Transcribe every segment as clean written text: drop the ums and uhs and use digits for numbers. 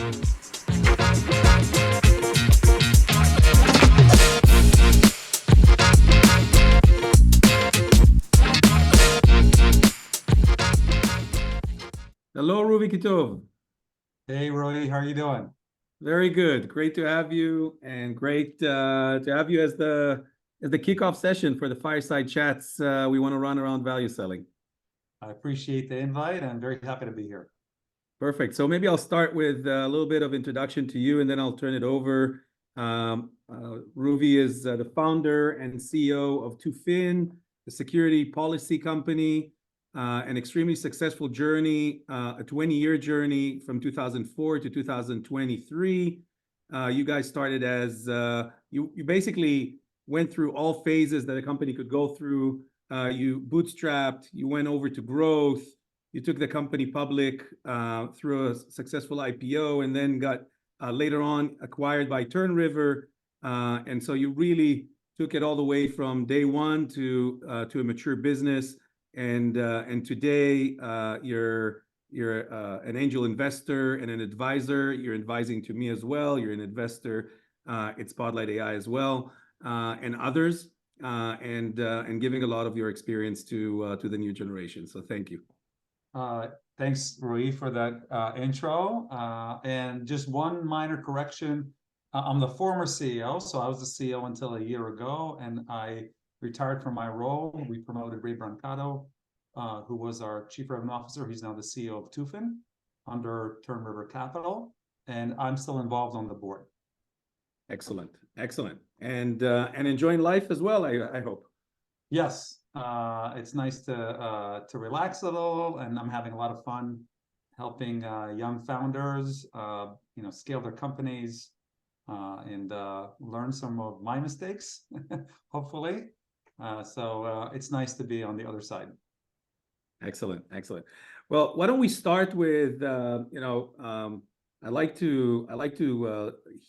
Hello, Ruvi Kitov. Hey, Roi, how are you doing? Very good. Great to have you, and great to have you as the kickoff session for the fireside chats we want to run around value selling. I appreciate the invite. I'm very happy to be here. Perfect. So maybe I'll start with a little bit of introduction to you, and then I'll turn it over. Ruvi is the founder and CEO of Tufin, the security policy company, an extremely successful journey, a 20-year journey from 2004 to 2023. You guys started as, you basically went through all phases that a company could go through. You bootstrapped, you went over to growth, you took the company public through a successful IPO, and then got later on acquired by Turn River. And so you really took it all the way from day one to a mature business. And today you're an angel investor and an advisor. You're advising to me as well. You're an investor at Spotlight AI as well, and others, and giving a lot of your experience to the new generation. So thank you. Thanks, Rui, for that intro. And just one minor correction. I'm the former CEO, so I was the CEO until a year ago, and I retired from my role. We promoted Roi Carmel, who was our Chief Revenue Officer. He's now the CEO of Tufin under Turn River Capital, and I'm still involved on the board. Excellent, excellent, and enjoying life as well, I hope. Yes, it's nice to relax a little, and I'm having a lot of fun helping young founders, scale their companies, and learn some of my mistakes, hopefully. So it's nice to be on the other side. Excellent, excellent. Well, why don't we start with I like to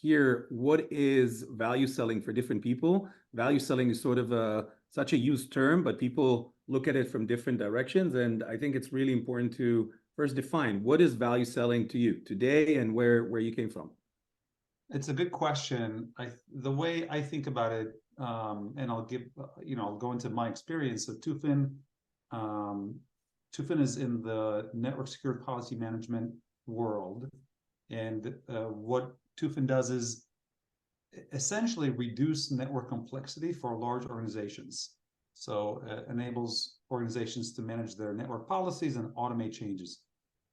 hear what is value selling for different people. Value selling is sort of such a used term, but people look at it from different directions, and I think it's really important to first define what is value selling to you today and where you came from. It's a good question. The way I think about it, and I'll give I'll go into my experience. So Tufin is in the network security policy management world, and what Tufin does is essentially reduce network complexity for large organizations. So enables organizations to manage their network policies and automate changes.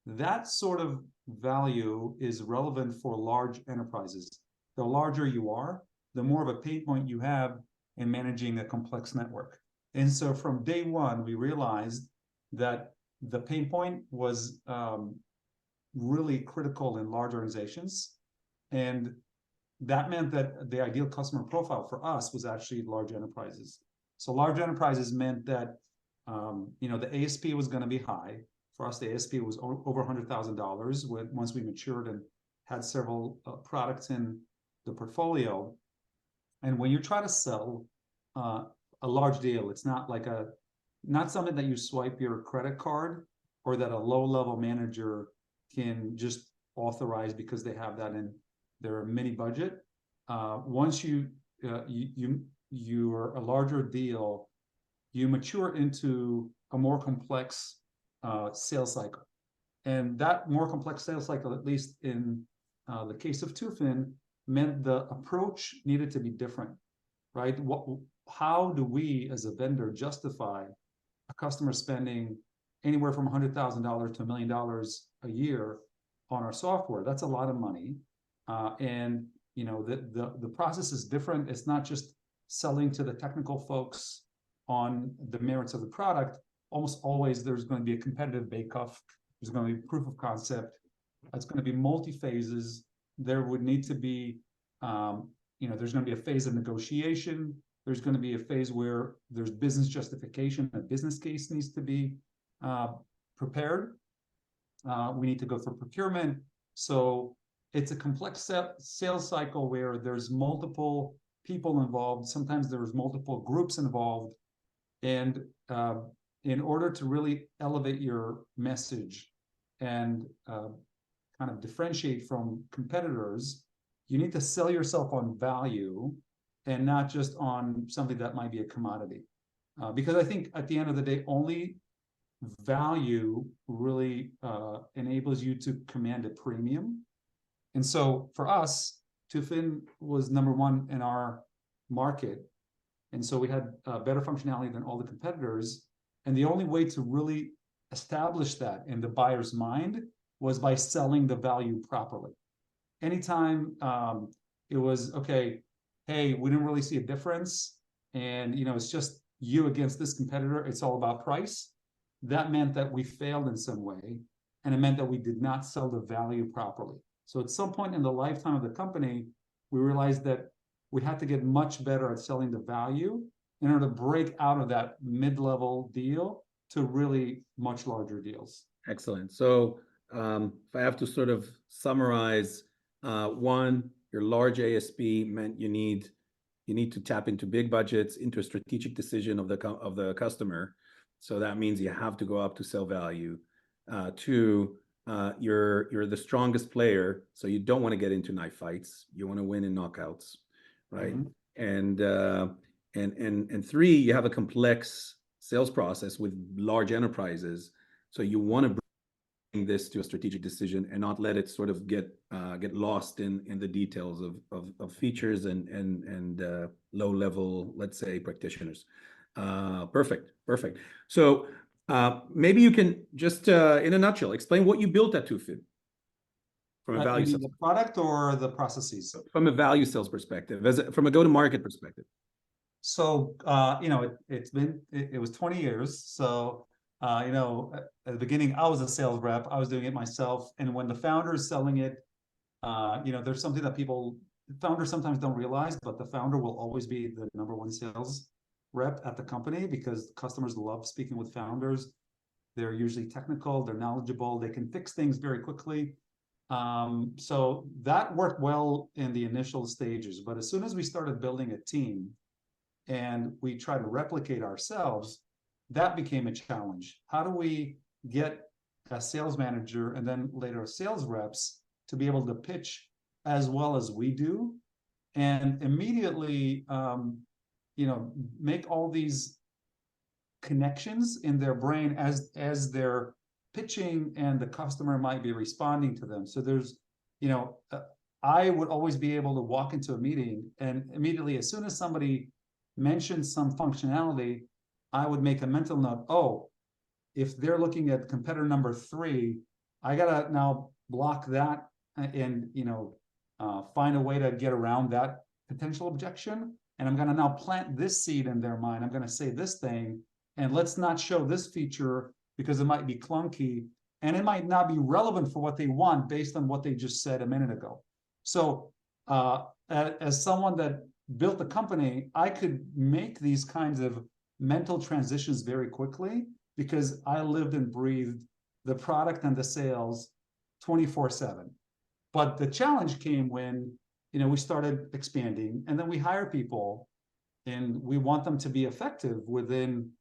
That sort of value is relevant for large enterprises. The larger you are, the more of a pain point you have in managing a complex network. And so from day one, we realized that the pain point was really critical in large organizations. And that meant that the ideal customer profile for us was actually large enterprises. So large enterprises meant that the ASP was going to be high. For us, the ASP was over $100,000 once we matured and had several products in the portfolio. And when you try to sell a large deal, it's not something that you swipe your credit card or that a low-level manager can just authorize because they have that in their mini budget. Once you're a larger deal, you mature into a more complex sales cycle. And that more complex sales cycle, at least in the case of Tufin, meant the approach needed to be different, right? How do we as a vendor justify a customer spending anywhere from $100,000 to $1 million a year on our software? That's a lot of money. And the process is different. It's not just selling to the technical folks on the merits of the product. Almost always there's going to be a competitive bake-off. There's going to be proof of concept. It's going to be multi-phases. There would need to be, there's going to be a phase of negotiation. There's going to be a phase where there's business justification. A business case needs to be prepared. We need to go through procurement. So it's a complex sales cycle where there's multiple people involved. Sometimes there's multiple groups involved. And in order to really elevate your message and kind of differentiate from competitors, you need to sell yourself on value and not just on something that might be a commodity. Because I think at the end of the day, only value really enables you to command a premium. And so for us, Tufin was number one in our market. And so we had better functionality than all the competitors. And the only way to really establish that in the buyer's mind was by selling the value properly. Anytime it was, okay, hey, we didn't really see a difference, and it's just you against this competitor, it's all about price, that meant that we failed in some way, and it meant that we did not sell the value properly. So at some point in the lifetime of the company, we realized that we had to get much better at selling the value in order to break out of that mid-level deal to really much larger deals. Excellent. So if I have to sort of summarize, one, your large ASP meant you need to tap into big budgets, into a strategic decision of the customer. So that means you have to go up to sell value. Two, you're the strongest player, so you don't want to get into knife fights. You want to win in knockouts, right? Mm-hmm. And three, you have a complex sales process with large enterprises, so you want to bring this to a strategic decision and not let it sort of get lost in the details of features and low level, let's say, practitioners. Perfect. So maybe you can just in a nutshell explain what you built at Tufin from a value sales. The product or the processes? From a value sales perspective, from a go-to-market perspective. So it was 20 years. So at the beginning, I was a sales rep. I was doing it myself. And when the founder is selling it, there's something that founders sometimes don't realize, but the founder will always be the number one sales rep at the company because customers love speaking with founders. They're usually technical, they're knowledgeable, they can fix things very quickly. So that worked well in the initial stages. But as soon as we started building a team and we try to replicate ourselves, that became a challenge. How do we get a sales manager and then later sales reps to be able to pitch as well as we do, and immediately make all these connections in their brain as they're pitching and the customer might be responding to them. So there's, I would always be able to walk into a meeting and immediately, as soon as somebody mentioned some functionality, I would make a mental note, oh, if they're looking at competitor number 3, I gotta now block that and find a way to get around that potential objection. And I'm gonna now plant this seed in their mind. I'm gonna say this thing, and let's not show this feature because it might be clunky and it might not be relevant for what they want based on what they just said a minute ago. So as someone that built a company, I could make these kinds of mental transitions very quickly because I lived and breathed the product and the sales 24/7. But the challenge came when we started expanding, and then we hire people and we want them to be effective within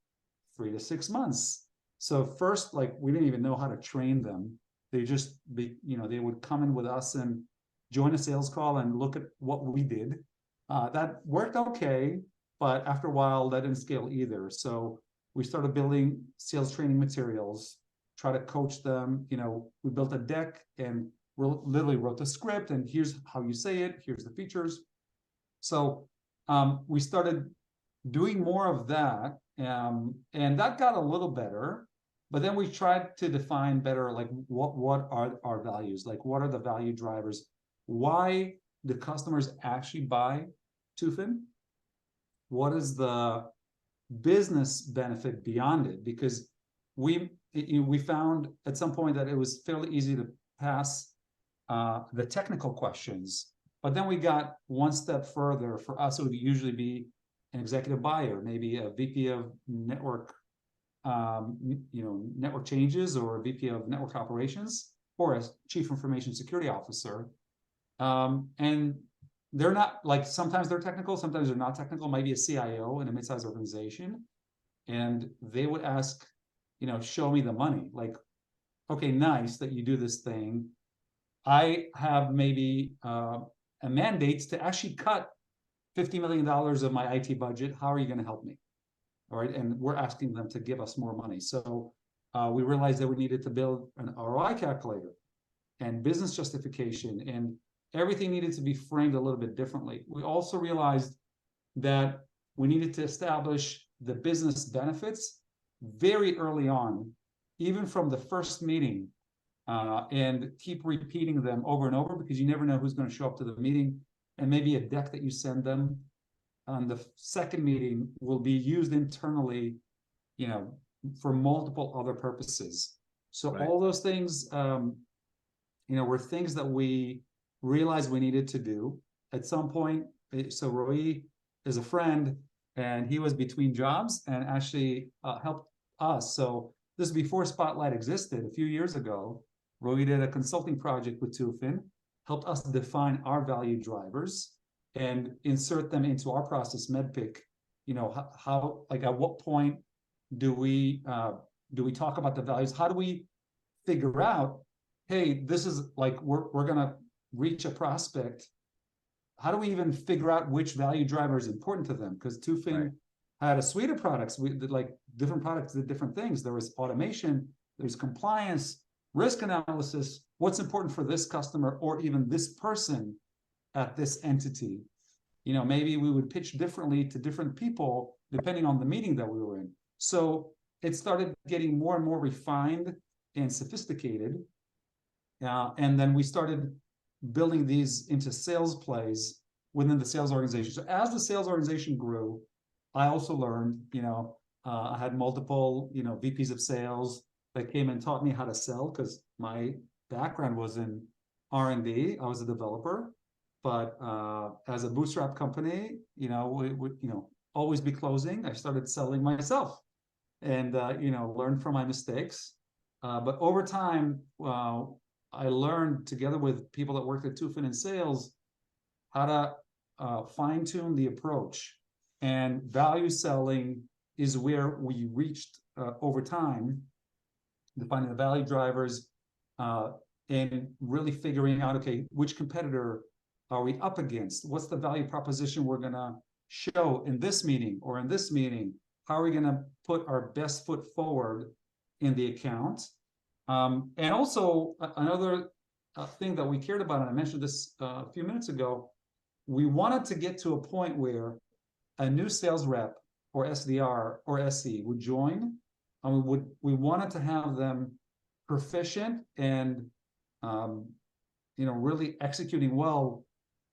3 to 6 months. So first, we didn't even know how to train them. They just they would come in with us and join a sales call and look at what we did. That worked okay, but after a while that didn't scale either. So we started building sales training materials, try to coach them. We built a deck and literally wrote the script, and here's how you say it, here's the features. So we started doing more of that, and that got a little better. But then we tried to define better, what are our values? What are the value drivers? Why do customers actually buy Tufin? What is the business benefit beyond it? Because we found at some point that it was fairly easy to pass the technical questions, but then we got one step further. For us, it would usually be an executive buyer, maybe a VP of network, network changes, or a VP of network operations, or a chief information security officer. And they're not sometimes they're technical, sometimes they're not technical. Might be a CIO in a mid-sized organization, and they would ask, show me the money. Okay, nice that you do this thing. I have maybe a mandate to actually cut $50 million of my IT budget. How are you going to help me? All right. And we're asking them to give us more money. So we realized that we needed to build an ROI calculator and business justification, and everything needed to be framed a little bit differently. We also realized that we needed to establish the business benefits very early on, even from the first meeting, and keep repeating them over and over, because you never know who's going to show up to the meeting. And maybe a deck that you send them on the second meeting will be used internally, for multiple other purposes. So Right. all those things, were things that we realized we needed to do at some point. So Roi is a friend, and he was between jobs and actually helped us. So this is before Spotlight existed. A few years ago, Roi did a consulting project with Tufin, helped us define our value drivers and insert them into our process, MedPick. How like at what point do we talk about the values? How do we figure out, hey, this is like we're gonna reach a prospect. How do we even figure out which value driver is important to them? Because Tufin had a suite of products. We did like different products did different things. There was automation, there's compliance, risk analysis. What's important for this customer or even this person at this entity? Maybe we would pitch differently to different people depending on the meeting that we were in. So it started getting more and more refined and sophisticated. And then we started building these into sales plays within the sales organization. So as the sales organization grew, I also learned, I had multiple, VPs of sales that came and taught me how to sell, because my background was in R&D. I was a developer, but as a bootstrap company, we would, always be closing. I started selling myself and, learn from my mistakes. But over time, I learned together with people that worked at Tufin in sales how to fine tune the approach, and value selling is where we reached over time, defining the value drivers and really figuring out, okay, which competitor are we up against? What's the value proposition we're going to show in this meeting or in this meeting? How are we going to put our best foot forward in the account? And also another thing that we cared about, and I mentioned this a few minutes ago, we wanted to get to a point where a new sales rep or SDR or SE would join, and we wanted to have them proficient and really executing well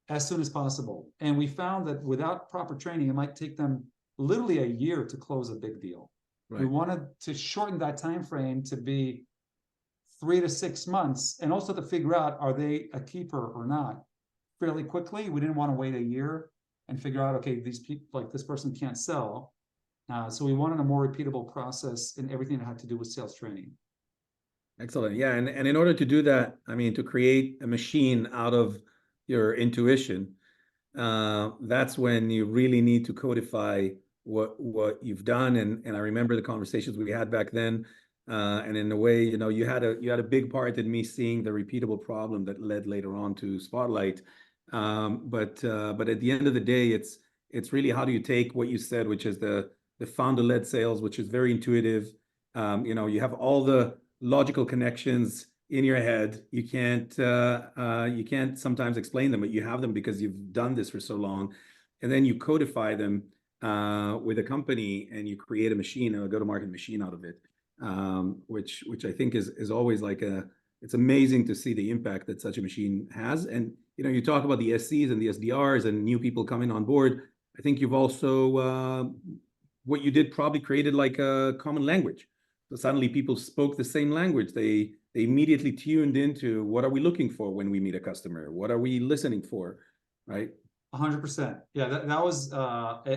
as soon as possible. And we found that without proper training, it might take them literally a year to close a big deal. Right. We wanted to shorten that time frame to be 3 to 6 months, and also to figure out, are they a keeper or not, fairly quickly. We didn't want to wait a year and figure out, okay, these people, like this person can't sell. So we wanted a more repeatable process in everything that had to do with sales training. Excellent. Yeah. And in order to do that, I mean, to create a machine out of your intuition, that's when you really need to codify what you've done. And I remember the conversations we had back then. And in a way, you had a big part in me seeing the repeatable problem that led later on to Spotlight. But at the end of the day, it's really, how do you take what you said, which is the founder-led sales, which is very intuitive. You have all the logical connections in your head. You can't sometimes explain them, but you have them because you've done this for so long. And then you codify them with a company, and you create a machine, a go-to-market machine out of it. Which I think is always like it's amazing to see the impact that such a machine has. And you talk about the SCs and the SDRs and new people coming on board. I think you've also what you did probably created like a common language. So suddenly people spoke the same language. They immediately tuned into, what are we looking for when we meet a customer? What are we listening for? Right? 100%. Yeah, that was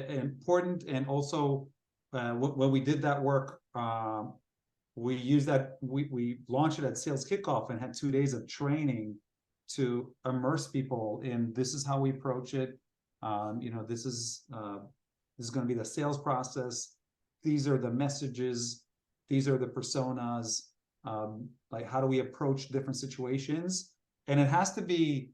important. And also when we did that work, we used that, we launched it at Sales Kickoff and had 2 days of training to immerse people in, this is how we approach it. This is going to be the sales process. These are the messages. These are the personas. Like, how do we approach different situations? And it has to be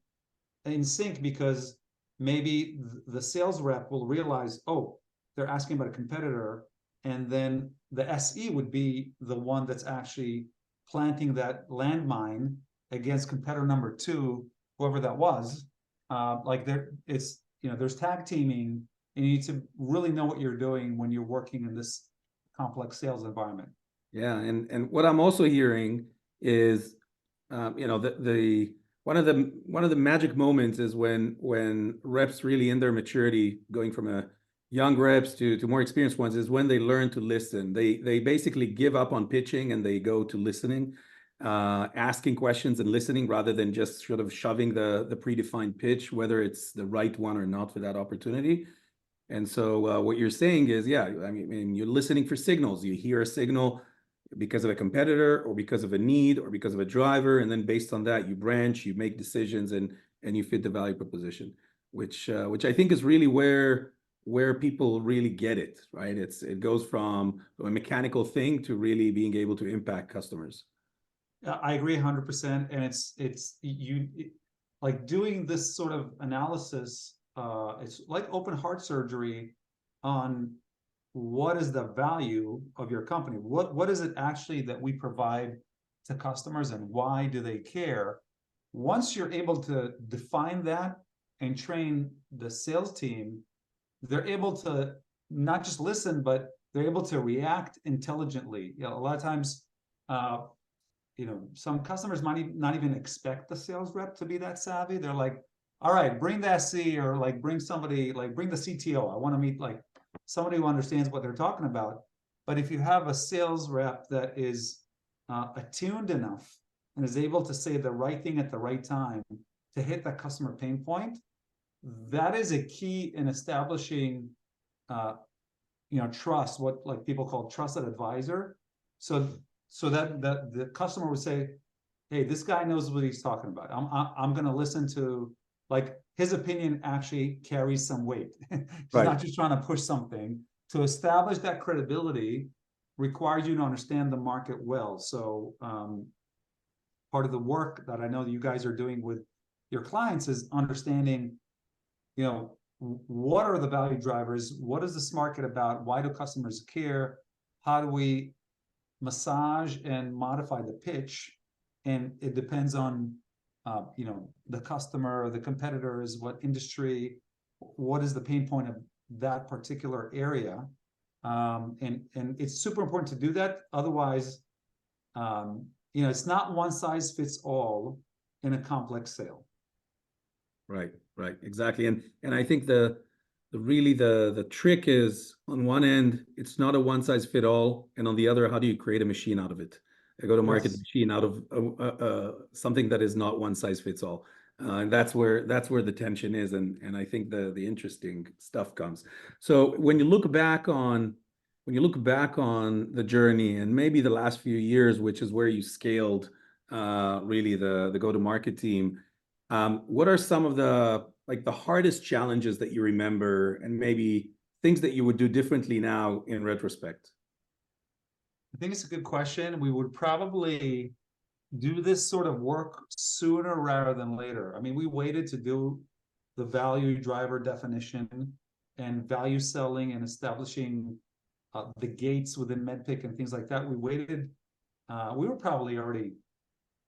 in sync, because maybe the sales rep will realize, oh, they're asking about a competitor, and then the SE would be the one that's actually planting that landmine against competitor number two, whoever that was. Like it's, there's tag teaming, and you need to really know what you're doing when you're working in this complex sales environment. Yeah, and what I'm also hearing is, the one of the magic moments is when reps really in their maturity, going from a young reps to more experienced ones, is when they learn to listen. They basically give up on pitching and they go to listening, asking questions and listening, rather than just sort of shoving the predefined pitch, whether it's the right one or not for that opportunity. And so what you're saying is, yeah, I mean, you're listening for signals. You hear a signal because of a competitor or because of a need or because of a driver, and then based on that, you branch, you make decisions, and you fit the value proposition, which I think is really where people really get it, right? It goes from a mechanical thing to really being able to impact customers. I agree 100%, and like doing this sort of analysis. It's like open heart surgery on what is the value of your company. What is it actually that we provide to customers, and why do they care? Once you're able to define that and train the sales team, they're able to not just listen, but they're able to react intelligently. A lot of times, some customers might not even expect the sales rep to be that savvy. They're like, all right, bring the SC, or like bring somebody, like bring the CTO. I want to meet like somebody who understands what they're talking about. But if you have a sales rep that is attuned enough and is able to say the right thing at the right time to hit that customer pain point, that is a key in establishing trust, what like people call trusted advisor. So that the customer would say, hey, this guy knows what he's talking about. I'm going to listen to, like, his opinion actually carries some weight. He's Right. not just trying to push something. To establish that credibility requires you to understand the market well. So part of the work that I know that you guys are doing with your clients is understanding, what are the value drivers? What is this market about? Why do customers care? How do we massage and modify the pitch? And it depends on the customer, the competitors, what industry, what is the pain point of that particular area. And it's super important to do that. Otherwise, it's not one size fits all in a complex sale. Right, exactly. And I think the trick is, on one end, it's not a one size fit all, and on the other, how do you create a machine out of it? A go-to-market machine out of something that is not one size fits all. And that's where the tension is, and I think the interesting stuff comes. So when you look back on the journey, and maybe the last few years, which is where you scaled really the go-to-market team, what are some of the hardest challenges that you remember, and maybe things that you would do differently now in retrospect? I think it's a good question. We would probably do this sort of work sooner rather than later. I mean, we waited to do the value driver definition and value selling and establishing the gates within MedPick and things like that. We waited. We were probably already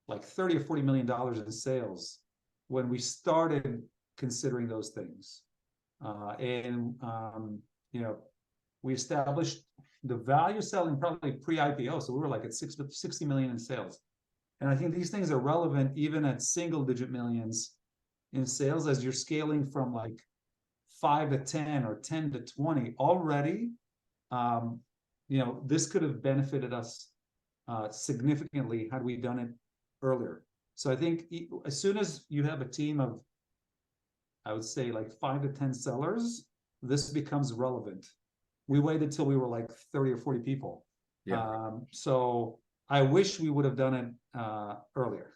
like $30 or $40 million in sales when we started considering those things. We established the value selling probably pre-IPO. So we were like at 60 million in sales. And I think these things are relevant even at single digit millions in sales, as you're scaling from like 5 to 10 or 10 to 20 already. This could have benefited us significantly had we done it earlier. So I think as soon as you have a team of, I would say, like 5 to 10 sellers, this becomes relevant. We waited till we were like 30 or 40 people. Yeah. So I wish we would have done it earlier.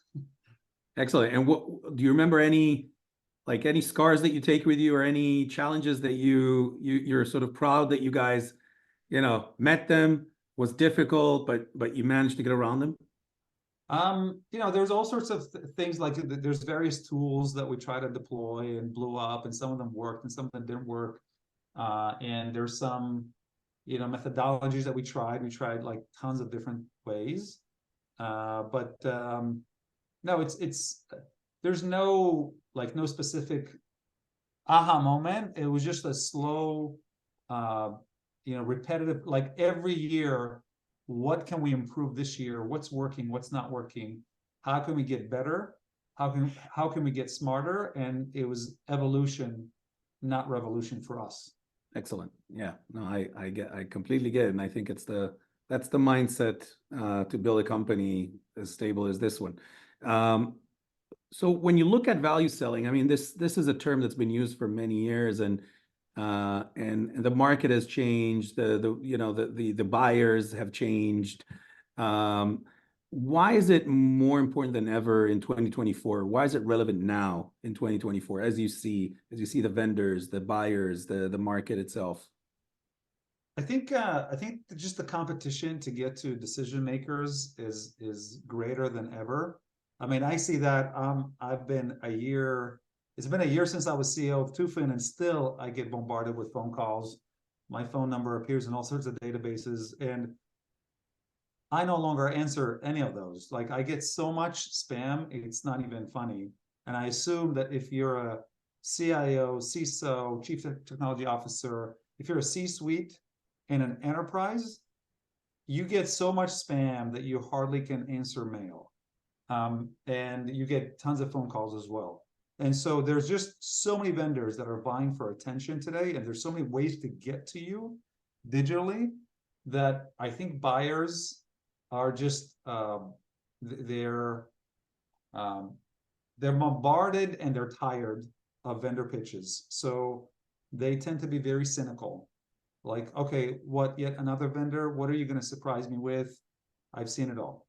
Excellent. And what do you remember, any scars that you take with you, or any challenges that you're sort of proud that you guys, met them, was difficult, but you managed to get around them? There's all sorts of things like there's various tools that we try to deploy and blew up, and some of them worked and some of them didn't work. And there's some, methodologies that we tried. We tried like tons of different ways. But no, it's there's no specific aha moment. It was just a slow, repetitive, like every year, what can we improve this year? What's working? What's not working? How can we get better? How can we get smarter? And it was evolution, not revolution for us. Excellent. Yeah, no, I completely get it. And I think that's the mindset to build a company as stable as this one. So when you look at value selling, I mean, this is a term that's been used for many years, and the market has changed. The buyers have changed. Why is it more important than ever in 2024? Why is it relevant now in 2024 as you see the vendors, the buyers, the market itself? I think just the competition to get to decision makers is greater than ever. I mean, I see that. It's been a year since I was CEO of Tufin, and still I get bombarded with phone calls. My phone number appears in all sorts of databases, and I no longer answer any of those. Like, I get so much spam, it's not even funny. And I assume that if you're a CIO, CISO, Chief Technology Officer, if you're a C-suite in an enterprise, you get so much spam that you hardly can answer mail. And you get tons of phone calls as well. And so there's just so many vendors that are vying for attention today, and there's so many ways to get to you digitally that I think buyers are just they're bombarded and they're tired of vendor pitches. So they tend to be very cynical. Like, okay, what, yet another vendor? What are you going to surprise me with? I've seen it all.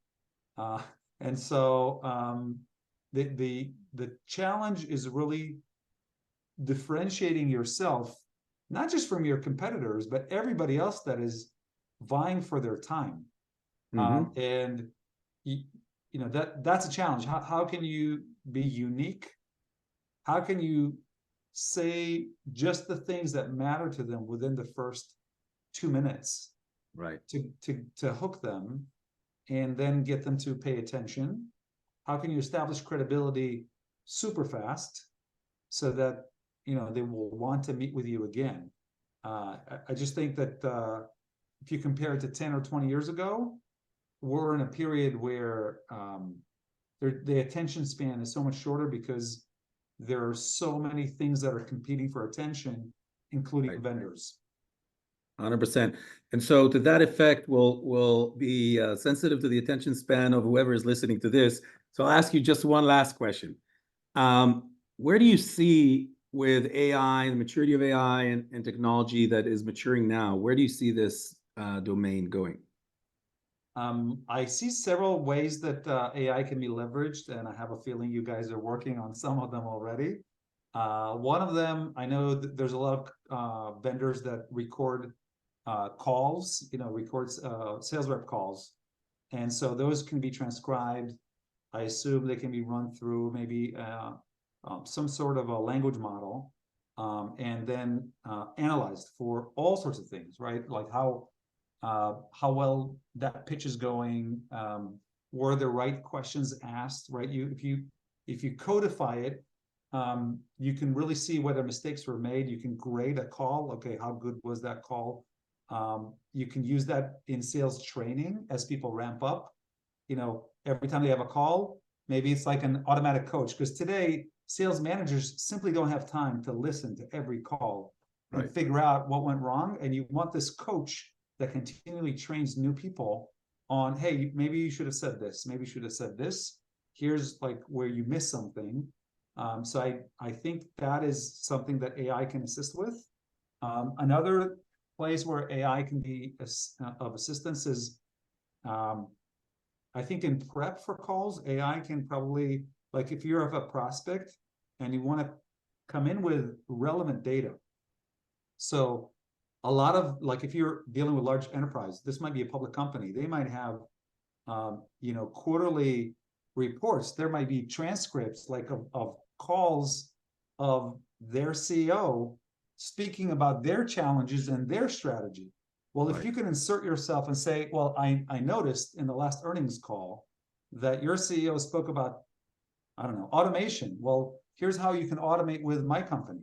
And so the challenge is really differentiating yourself, not just from your competitors, but everybody else that is vying for their time. And that's a challenge. How can you be unique? How can you say just the things that matter to them within the first 2 minutes, right? To hook them, and then get them to pay attention? How can you establish credibility super fast so that they will want to meet with you again? I just think that if you compare it to 10 or 20 years ago, we're in a period where the attention span is so much shorter because there are so many things that are competing for attention, including vendors. 100%. And so to that effect, we'll be sensitive to the attention span of whoever is listening to this. So I'll ask you just one last question. Where do you see, with AI, the maturity of AI and technology that is maturing now, where do you see this domain going? I see several ways that AI can be leveraged, and I have a feeling you guys are working on some of them already. One of them, I know that there's a lot of vendors that record calls, records sales rep calls. And so those can be transcribed. I assume they can be run through maybe some sort of a language model, and then analyzed for all sorts of things, right? Like how well that pitch is going, were the right questions asked, right? If you codify it, you can really see whether mistakes were made. You can grade a call. Okay, how good was that call? You can use that in sales training as people ramp up. Every time they have a call, maybe it's like an automatic coach, because today sales managers simply don't have time to listen to every call and figure out what went wrong. And you want this coach that continually trains new people on, hey, maybe you should have said this, maybe you should have said this. Here's like where you missed something. So I think that is something that AI can assist with. Another place where AI can be of assistance is, I think in prep for calls, AI can probably, like if you're a prospect and you want to come in with relevant data. So a lot of, like if you're dealing with large enterprise, this might be a public company. They might have quarterly reports. There might be transcripts like of calls of their CEO speaking about their challenges and their strategy. Well, if you can insert yourself and say, well, I noticed in the last earnings call that your CEO spoke about, I don't know, automation. Well, here's how you can automate with my company.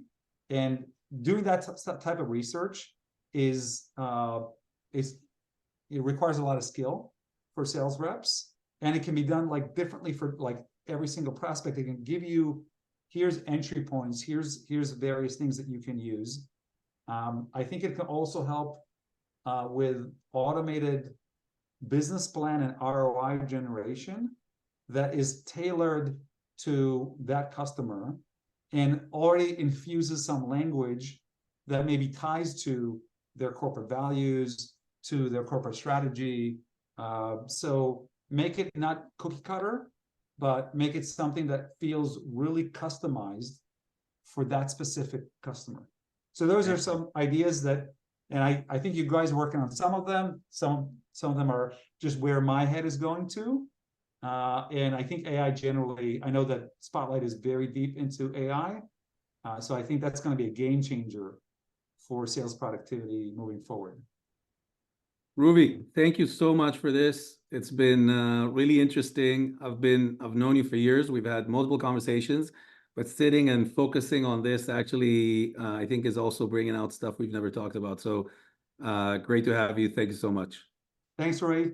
And doing that type of research is it requires a lot of skill for sales reps, and it can be done like differently for like every single prospect. It can give you, here's entry points, here's various things that you can use. I think it can also help with automated business plan and ROI generation that is tailored to that customer and already infuses some language that maybe ties to their corporate values, to their corporate strategy. So make it not cookie cutter, but make it something that feels really customized for that specific customer. So those are some ideas that, and I think you guys are working on some of them. Some of them are just where my head is going to. And I think AI generally, I know that Spotlight is very deep into AI. So I think that's going to be a game changer for sales productivity moving forward. Ruvi, thank you so much for this. It's been really interesting. I've known you for years. We've had multiple conversations, but sitting and focusing on this actually, I think is also bringing out stuff we've never talked about. So great to have you. Thank you so much. Thanks, Roi.